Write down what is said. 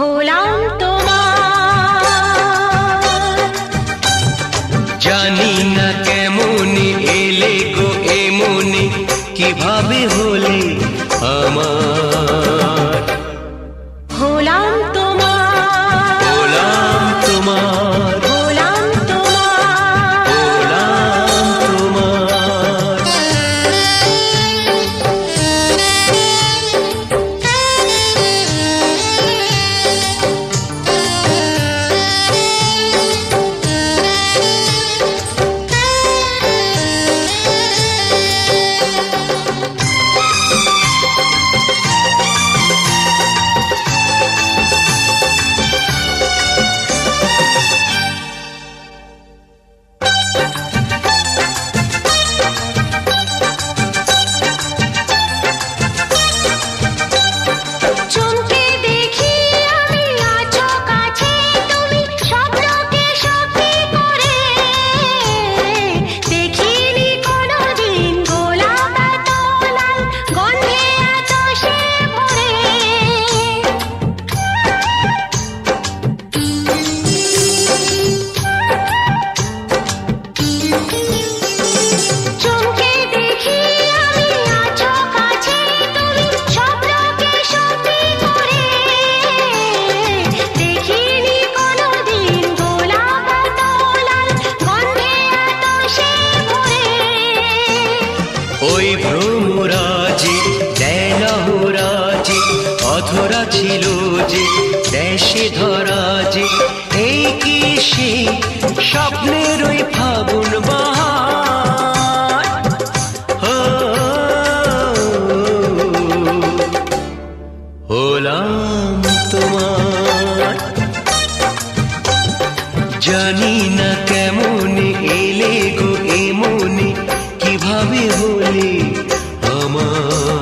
হলাম তোমার। জানি না কেমনি এলে গো এমনি, কিভাবে হলে আমার। হলাম তোমার, হলাম তোমার, হলাম তোমার, হলাম তোমার। চমকে দেখি আমি আছো কাছে তুমি, স্বপ্নকে সত্যি করে। দেখিনি কোনোদিন গোলাপ এত লাল, গন্ধে এত সে ভরে। চমকে দেখি আমি আছো কাছে তুমি, স্বপ্নকে সত্যি করে। দেখিনি কোনোদিন গোলাপ এত লাল, গন্ধে এত সে ভরে। ওই ভ্রমরাজে দেলহরাজে অধরা ছিল যে দেশে ধরা যে, এই কি সে স্বপ্নের ওই ফাগুন বাহার। হো, হলাম তোমার। জানি না কেমন এলে গো এমনি, কিভাবে হলে আমার।